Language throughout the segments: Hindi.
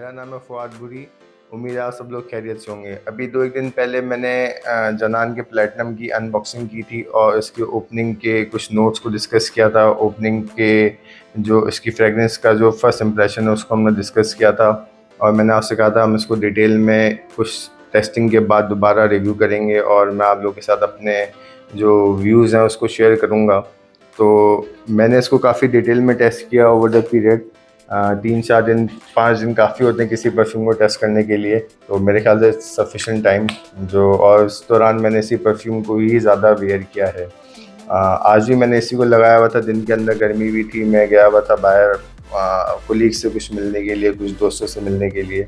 मेरा नाम है फ़ुआद बुरी। उम्मीद है आप सब लोग खैरियत से होंगे। अभी 2-1 दिन पहले मैंने जनान के प्लेटिनम की अनबॉक्सिंग की थी और इसके ओपनिंग के कुछ नोट्स को डिस्कस किया था। ओपनिंग के जो इसकी फ्रेगरेंस का जो फर्स्ट इंप्रेशन है उसको हमने डिस्कस किया था और मैंने आपसे कहा था हम इसको डिटेल में कुछ टेस्टिंग के बाद दोबारा रिव्यू करेंगे और मैं आप लोगों के साथ अपने जो व्यूज़ हैं उसको शेयर करूँगा। तो मैंने इसको काफ़ी डिटेल में टेस्ट किया ओवर द पीरियड। 3-4 दिन 5 दिन काफ़ी होते हैं किसी परफ्यूम को टेस्ट करने के लिए, तो मेरे ख्याल से सफिशेंट टाइम जो, और इस दौरान मैंने इसी परफ्यूम को ही ज़्यादा वेयर किया है। आज भी मैंने इसी को लगाया हुआ था। दिन के अंदर गर्मी भी थी, मैं गया हुआ था बाहर कोलीग से कुछ मिलने के लिए, कुछ दोस्तों से मिलने के लिए,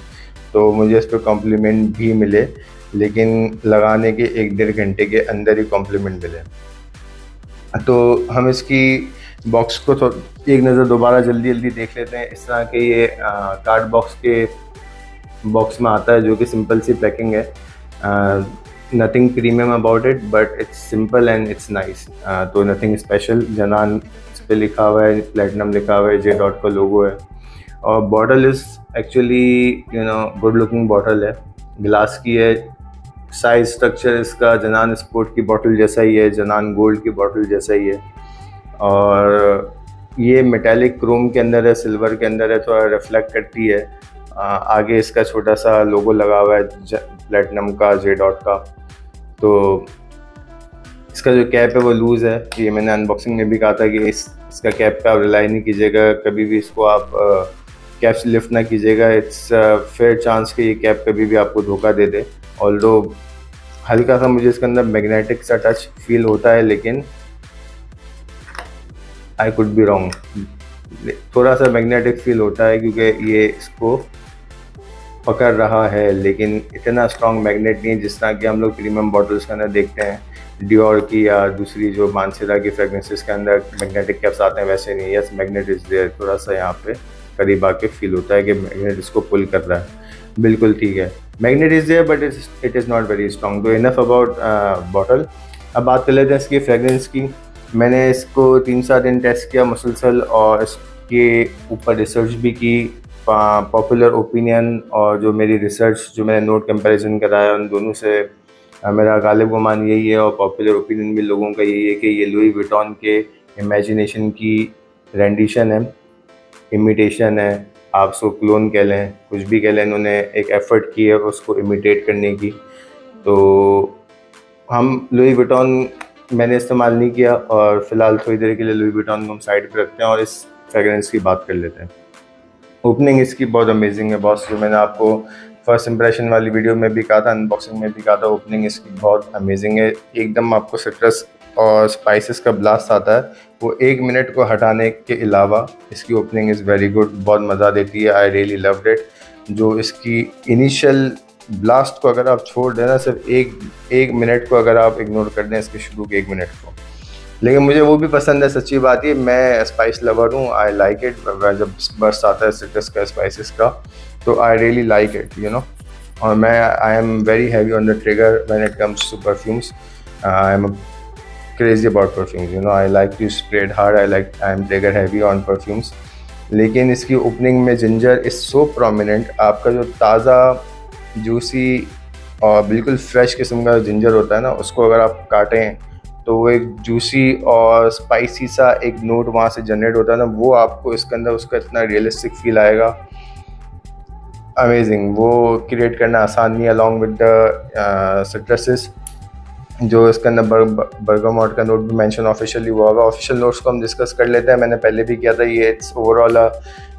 तो मुझे इस पर कॉम्प्लीमेंट भी मिले, लेकिन लगाने के 1-1.5 घंटे के अंदर ही कॉम्प्लीमेंट मिले। तो हम इसकी बॉक्स को एक नज़र दोबारा जल्दी देख लेते हैं। इस तरह के ये कार्ड बॉक्स में आता है जो कि सिंपल सी पैकिंग है। Nothing premium about it but it's simple and it's nice. तो नथिंग स्पेशल। जनान इस पर लिखा हुआ है, प्लेटिनम लिखा हुआ है, J डॉट का लोगो है और bottle is actually good looking bottle है, ग्लास की है। साइज स्ट्रक्चर इसका जनान स्पोर्ट की बॉटल जैसा ही है, जनान गोल्ड की बॉटल जैसा ही है और ये मेटालिक क्रोम के अंदर है, सिल्वर के अंदर है, थोड़ा रिफ्लेक्ट करती है। आगे इसका छोटा सा लोगो लगा हुआ है प्लेटिनम का, J डॉट का। तो इसका जो कैप है वो लूज़ है। ये मैंने अनबॉक्सिंग में भी कहा था कि इसका कैप पे आप रिलाई नहीं कीजिएगा, कभी भी इसको आप कैप से लिफ्ट ना कीजिएगा। इट्स फेयर चांस कि ये कैप कभी भी आपको धोखा दे दे। ऑल्दो हल्का सा मुझे इसके अंदर मैग्नेटिक सा टच फील होता है, लेकिन आई कुड बी रॉन्ग। थोड़ा सा मैग्नेटिक फील होता है क्योंकि ये इसको पकड़ रहा है, लेकिन इतना स्ट्रॉन्ग मैग्नेट नहीं है जिस तरह कि हम लोग प्रीमियम बॉटल्स के अंदर देखते हैं डियोर की या दूसरी जो मानसेरा की फ्रेगरेंसेस के अंदर मैग्नेटिक कैप्स आते हैं, वैसे नहीं। Yes, magnet is there. थोड़ा सा यहाँ पे करीब आके फील होता है कि मैग्नेट इसको पुल कर रहा है। बिल्कुल ठीक है, magnet is there but it is not very strong. तो इनफ अबाउट बॉटल। अब बात कर लेते हैं इसकी फ्रेगरेंस की। मैंने इसको 3-4 दिन टेस्ट किया मुसलसल और इसके ऊपर रिसर्च भी की। पॉपुलर ओपिनियन और जो मेरी रिसर्च जो मैंने नोट कंपैरिजन कराया उन दोनों से मेरा गालिब गुमान यही है और पॉपुलर ओपिनियन भी लोगों का यही है कि ये लुई विटॉन के इमेजिनेशन की रेंडिशन है, इमिटेशन है। आप उसको क्लोन कह लें, कुछ भी कह लें, इन्होंने एक एफ़र्ट की है उसको इमिटेट करने की। तो हम लुई विटॉन मैंने इस्तेमाल नहीं किया और फ़िलहाल थोड़ी देर के लिए लुई विटॉन को हम साइड पे रखते हैं और इस फ्रेगरेंस की बात कर लेते हैं। ओपनिंग इसकी बहुत अमेजिंग है बॉस। जो मैंने आपको फर्स्ट इंप्रेशन वाली वीडियो में भी कहा था, अनबॉक्सिंग में भी कहा था, ओपनिंग इसकी बहुत अमेजिंग है। एकदम आपको सिट्रस और स्पाइसेस का ब्लास्ट आता है, वो 1 मिनट को हटाने के अलावा इसकी ओपनिंग इज़ वेरी गुड, बहुत मज़ा देती है। I really loved it. जो इसकी इनिशियल ब्लास्ट को अगर आप छोड़ देना, सिर्फ एक मिनट को अगर आप इग्नोर कर दें, इसके शुरू के 1 मिनट को, लेकिन मुझे वो भी पसंद है। सच्ची बात है, मैं स्पाइस लवर हूँ। I like it. जब बर्स्ट आता है सिट्रस का, स्पाइसेस का, तो आई रियली लाइक इट और मैं I am very heavy on the trigger when it comes to perfumes. आई एम crazy about perfumes, I like to spray it hard. I am trigger heavy on perfumes. लेकिन इसकी ओपनिंग में जिंजर इज सो प्रोमिनेंट। आपका जो ताज़ा जूसी और बिल्कुल फ्रेश किस्म का जिंजर होता है ना, उसको अगर आप काटें तो वो एक जूसी और स्पाइसी सा एक नोट वहाँ से जनरेट होता है ना, वो आपको इसके अंदर उसका इतना रियलिस्टिक फील आएगा। अमेजिंग। वो क्रिएट करना आसान नहीं है अलॉन्ग विद द सिट्रसेस। जो इसके अंदर बर्गामोट का नोट भी मेंशन ऑफिशियली हुआ होगा। ऑफिशियल नोट्स को हम डिस्कस कर लेते हैं। मैंने पहले भी किया था। ये it's overall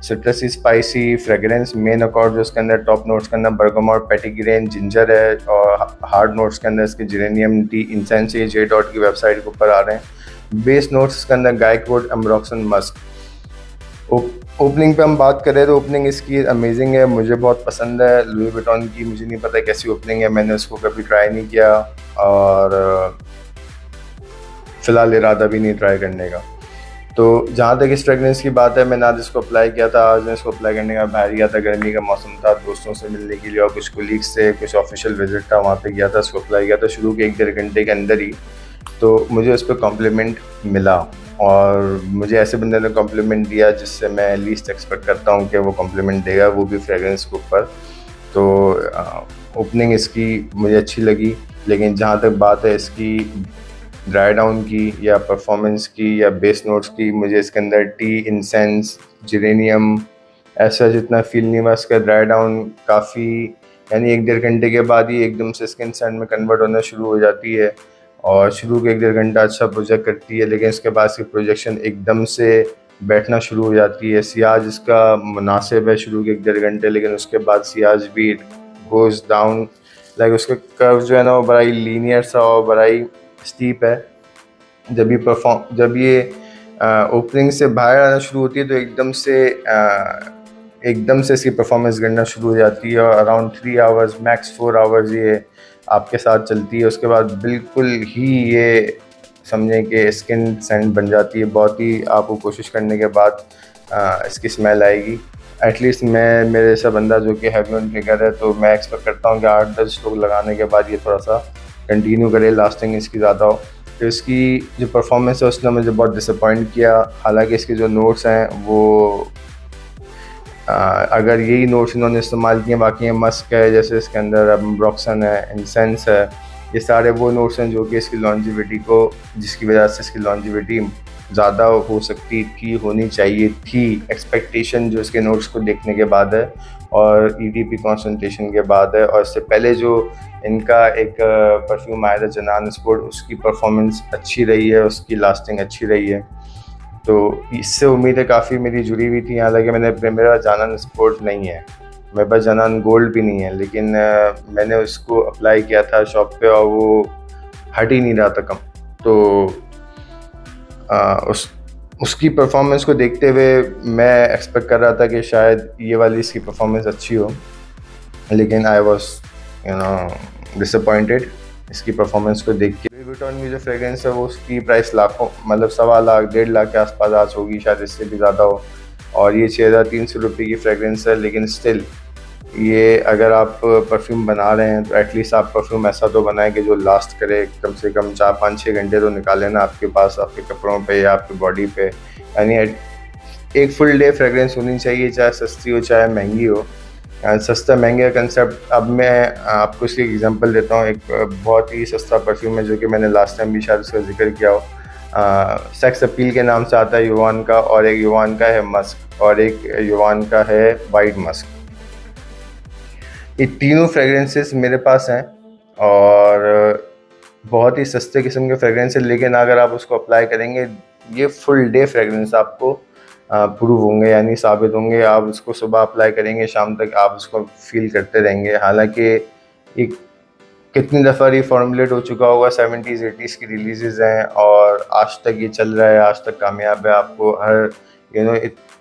सिट्रसी spicy fragrance. Main accord जो इसके अंदर टॉप नोट्स के अंदर बर्गामोट, पेटिग्रेन, जिंजर है और हार्ड नोट्स के अंदर इसके जेरेनियम, टी, इंसेंस, ये J डॉट की वेबसाइट के ऊपर आ रहे हैं। बेस नोट्स के अंदर गाइकवुड, एम्ब्रॉक्सन, मस्क। ओपनिंग पे हम बात करें तो ओपनिंग इसकी अमेजिंग है, मुझे बहुत पसंद है। लुई विटॉन की मुझे नहीं पता कैसी ओपनिंग है, मैंने उसको कभी ट्राई नहीं किया और फ़िलहाल इरादा भी नहीं ट्राई करने का। तो जहाँ तक इस फ्रेगरेंस की बात है, मैंने आज इसको अप्लाई किया था। आज मैं इसको अप्लाई करने का बाहर गया था, गर्मी का मौसम था, दोस्तों से मिलने के लिए और कुछ कोलीग्स से कुछ ऑफिशियल विजिट था, वहाँ पे गया था, इसको अप्लाई किया था शुरू के 1-1.5 घंटे के अंदर ही। तो मुझे उस पर कॉम्प्लीमेंट मिला और मुझे ऐसे बंदे ने कॉम्प्लीमेंट दिया जिससे मैं लीस्ट एक्सपेक्ट करता हूँ कि वो कॉम्प्लीमेंट देगा, वो भी फ्रेगरेंस के ऊपर। तो ओपनिंग इसकी मुझे अच्छी लगी, लेकिन जहाँ तक बात है इसकी ड्राई डाउन की या परफॉर्मेंस की या बेस नोट्स की, मुझे इसके अंदर टी, इंसेंस, जेरेनियम ऐसा जितना फील नहीं हुआ। इसका ड्राई डाउन काफ़ी, यानी 1-1.5 घंटे के बाद ही एकदम से स्किन सेंट में कन्वर्ट होना शुरू हो जाती है, और शुरू के 1-1.5 घंटा अच्छा प्रोजेक्ट करती है, लेकिन इसके बाद इसकी प्रोजेक्शन एकदम से बैठना शुरू हो जाती है। सियाज इसका मुनासिब है शुरू के 1-1.5 घंटे, लेकिन उसके बाद सियाज भी गोज़ डाउन, लाइक उसका कर्व जो है ना वो बड़ा ही लीनियर सा और बड़ा ही स्टीप है। जब ये ओपनिंग से बाहर आना शुरू होती है तो एकदम से इसकी परफॉर्मेंस गिरना शुरू हो जाती है, और अराउंड 3 आवर्स मैक्स 4 आवर्स ये आपके साथ चलती है। उसके बाद बिल्कुल ही ये समझें कि स्किन सेंट बन जाती है। बहुत ही आपको कोशिश करने के बाद इसकी स्मेल आएगी। एटलीस्ट मेरे जैसा बंदा जो कि हैवी ऑन फिगर है, तो मैं एक्सपेक्ट करता हूँ कि 8-10 स्ट्रोक लगाने के बाद ये थोड़ा सा कंटिन्यू करे, लास्टिंग इसकी ज़्यादा हो। तो इसकी जो परफॉर्मेंस है उसने मुझे बहुत डिसअपॉइंट किया। हालांकि इसके जो नोट्स हैं वो अगर यही नोट्स इन्होंने इस्तेमाल किए, बाकी मस्क है, जैसे इसके अंदर ब्रॉक्सन है, इंसेंस है, ये सारे वो नोट्स हैं जो कि इसकी लॉन्जिविटी को, जिसकी वजह से इसकी लॉन्जिविटी ज़्यादा हो सकती थी, होनी चाहिए थी। एक्सपेक्टेशन जो इसके नोट्स को देखने के बाद है और ईडीपी कॉन्सनट्रेशन के बाद है, और इससे पहले जो इनका एक परफ्यूम आया था जनान स्पोर्ट, उसकी परफॉर्मेंस अच्छी रही है, उसकी लास्टिंग अच्छी रही है। तो इससे उम्मीदें काफ़ी मेरी जुड़ी हुई थी। हालांकि मेरा जनान स्पोर्ट नहीं है, मेरे पास जनान गोल्ड भी नहीं है, लेकिन मैंने उसको अप्लाई किया था शॉप पे और वो हट ही नहीं रहा था कम। तो उसकी परफॉर्मेंस को देखते हुए मैं एक्सपेक्ट कर रहा था कि शायद ये वाली इसकी परफॉर्मेंस अच्छी हो, लेकिन आई वॉज डिसअपॉइंटेड इसकी परफॉर्मेंस को देख के। लुई विटॉन की जो फ्रेग्रेंस है वो उसकी प्राइस लाखों, मतलब 1.25 लाख 1.5 लाख के आसपास आज होगी, शायद इससे भी ज़्यादा हो, और ये 6,300 रुपये की फ्रेग्रेंस है। लेकिन स्टिल ये अगर आप परफ्यूम बना रहे हैं तो एटलीस्ट आप परफ्यूम ऐसा तो बनाएं कि जो लास्ट करे, कम से कम 4-5-6 घंटे तो निकाले ना आपके पास, आपके कपड़ों पे या आपकी बॉडी पे। यानी एक फुल डे फ्रेग्रेंस होनी चाहिए, चाहे सस्ती हो चाहे महंगी हो। सस्ता महंगे का कंसेप्ट, अब मैं आपको इसकी एग्जांपल देता हूँ। एक बहुत ही सस्ता परफ्यूम है जो कि मैंने लास्ट टाइम भी शायद उसका जिक्र किया हो, सेक्स अपील के नाम से आता है युवान का, और एक युवान का है मस्क, और एक युवान का है वाइट मस्क। ये तीनों फ्रेग्रेंसेस मेरे पास हैं और बहुत ही सस्ते किस्म के फ्रेग्रेंस है, लेकिन अगर आप उसको अप्लाई करेंगे ये फुल डे फ्रेग्रेंस आपको प्रूव होंगे, यानी साबित होंगे। आप उसको सुबह अप्लाई करेंगे, शाम तक आप उसको फील करते रहेंगे। हालांकि एक कितनी दफ़ा रिफॉर्मुलेट हो चुका होगा, 70s 80s की रिलीज़ हैं और आज तक ये चल रहा है, आज तक कामयाब है। आपको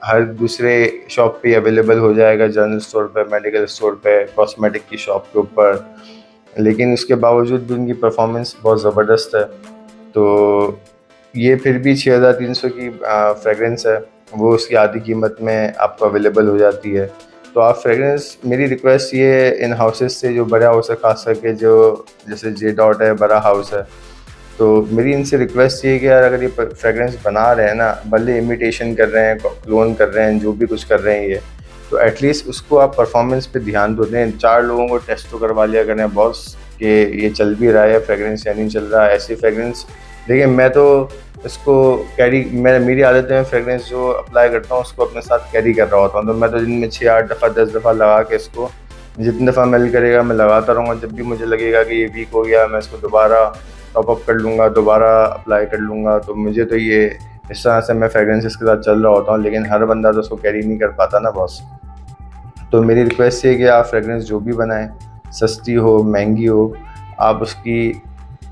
हर दूसरे शॉप पे अवेलेबल हो जाएगा, जनरल स्टोर पे, मेडिकल स्टोर पे, कॉस्मेटिक की शॉप के ऊपर, लेकिन उसके बावजूद भी उनकी परफॉर्मेंस बहुत ज़बरदस्त है। तो ये फिर भी 6,300 की फ्रेग्रेंस है, वो उसकी आधी कीमत में आपको अवेलेबल हो जाती है। तो आप फ्रेग्रेंस, मेरी रिक्वेस्ट ये इन हाउसेस से जो बड़ा हाउस है, खास करके जो जैसे जे डॉट है, बड़ा हाउस है, तो मेरी इनसे रिक्वेस्ट ये है कि यार अगर ये फ्रेग्रेंस बना रहे हैं ना, भले इमिटेशन कर रहे हैं, क्लोन कर रहे हैं, जो भी कुछ कर रहे हैं ये, तो एटलीस्ट उसको आप परफॉर्मेंस पे ध्यान दो दें। 4 लोगों को टेस्ट तो करवा लिया करें बॉस कि ये चल भी रहा है फ्रेग्रेंस या नहीं चल रहा है। ऐसी फ्रेग्रेंस देखिए, मैं तो इसको मेरी आदत है, फ्रेग्रेंस जो अप्लाई करता हूँ उसको अपने साथ कैरी कर रहा होता हूँ। तो मैं तो दिन में 6-8 दफ़ा 10 दफ़ा लगा के इसको, जितनी दफ़ा मेल करेगा मैं लगाता रहूँगा। जब भी मुझे लगेगा कि ये वीक हो गया, मैं इसको दोबारा टॉप अप कर लूँगा, दोबारा अप्लाई कर लूँगा। तो मुझे तो ये इस तरह से मैं फ्रेग्रेंसेस के साथ चल रहा होता हूँ, लेकिन हर बंदा तो उसको कैरी नहीं कर पाता ना बॉस। तो मेरी रिक्वेस्ट ये है कि आप फ्रेग्रेंस जो भी बनाएं, सस्ती हो महंगी हो, आप उसकी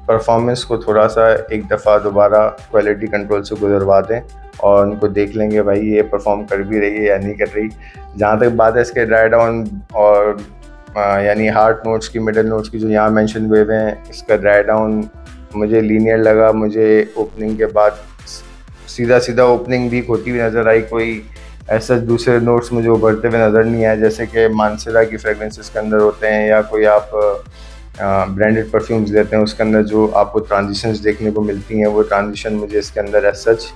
परफॉर्मेंस को थोड़ा सा एक दफ़ा दोबारा क्वालिटी कंट्रोल से गुजरवा दें और उनको देख लेंगे भाई ये परफॉर्म कर भी रही है या नहीं कर रही। जहाँ तक बात है इसके ड्राई डाउन और यानी हार्ट नोट्स की, मिडल नोट्स की जो यहाँ मेंशन हुए हुए हैं, इसका ड्राई डाउन मुझे लीनियर लगा। मुझे ओपनिंग के बाद सीधा ओपनिंग वीक होती हुई नज़र आई, कोई ऐसा दूसरे नोट्स मुझे उभरते हुए नज़र नहीं आए जैसे कि मानसरा की फ्रेग्रेंसेस के अंदर होते हैं, या कोई आप ब्रांडेड परफ्यूम्स लेते हैं उसके अंदर जो आपको ट्रांजिशंस देखने को मिलती हैं, वो ट्रांजिशन मुझे इसके अंदर एज सच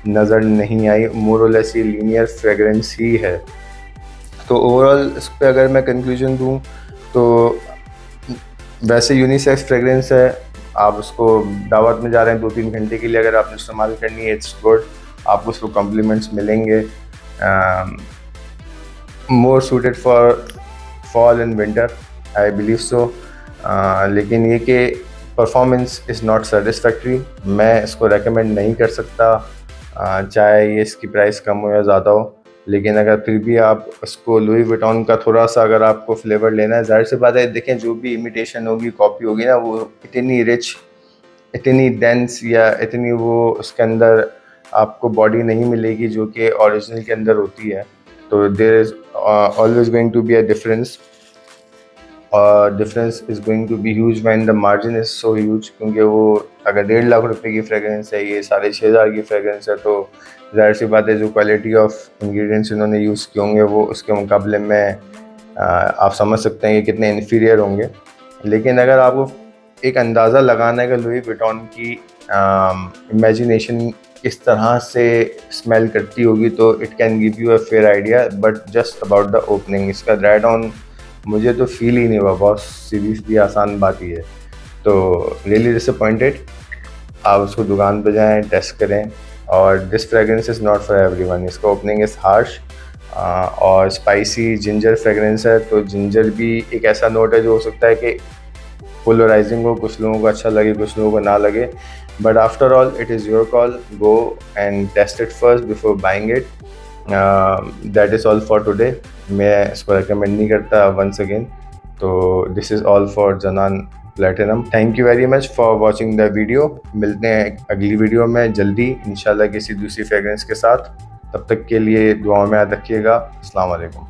नज़र नहीं आई। मोर और लेस ये लीनियर फ्रेगरेंस ही है। तो ओवरऑल इस पर अगर मैं कंक्लूजन दूँ तो वैसे यूनिसेक्स फ्रेगरेंस है, आप उसको दावत में जा रहे हैं 2-3 घंटे के लिए अगर आपने इस्तेमाल करनी है, इट्स गुड, आपको उसको कॉम्प्लीमेंट्स मिलेंगे। More suited for fall and winter, I believe so. लेकिन ये कि परफॉर्मेंस इज़ नॉट सेटिस्फैक्ट्री, मैं इसको रेकमेंड नहीं कर सकता, चाहे ये इसकी प्राइस कम हो या ज़्यादा हो। लेकिन अगर फिर भी आप उसको लुई विटॉन का थोड़ा सा अगर आपको फ्लेवर लेना है, ज़ाहिर सी बात है, देखें जो भी इमिटेशन होगी, कॉपी होगी ना, वो इतनी रिच, इतनी डेंस या इतनी वो उसके अंदर आपको बॉडी नहीं मिलेगी जो कि ओरिजिनल के अंदर होती है। तो there is always going to be a difference, और difference is going to be huge when the margin is so huge. क्योंकि वो अगर 1.5 लाख रुपए की फ्रेगरेंस है, ये 6,500 की फ्रेगरेंस है, तो ज़ाहिर सी बात है जो क्वालिटी ऑफ इंग्रेडिएंट्स इन्होंने यूज़ किए होंगे वो उसके मुकाबले में आप समझ सकते हैं कि कितने इन्फीरियर होंगे। लेकिन अगर आपको एक अंदाज़ा लगाना है कि लुई विटॉन की इमेजिनेशन किस तरह से स्मेल करती होगी, तो it can give you a fair idea, but just about the opening इसका ड्राई डाउन मुझे तो फील ही नहीं हुआ। बहुत सीरियसली आसान बात ही है। तो रियली डिसअपॉइंटेड। आप उसको दुकान पे जाएं, टेस्ट करें। और this fragrance is not for everyone. इसका ओपनिंग इज़ हार्श और स्पाइसी जिंजर फ्रेगरेंस है। तो जिंजर भी एक ऐसा नोट है जो हो सकता है कि पोलराइजिंग हो, कुछ लोगों को अच्छा लगे, कुछ लोगों को ना लगे, but after all it is your call. Go and test it first before buying it. That is all for today. मैं इसको रिकमेंड नहीं करता वंस अगेन। तो this is all for Janan platinum. Thank you very much for watching the video. मिलते हैं अगली वीडियो में जल्दी इंशाल्लाह किसी दूसरी फ्रेगरेंस के साथ। तब तक के लिए दुआओं में याद रखिएगा। अस्सलाम वालेकुम।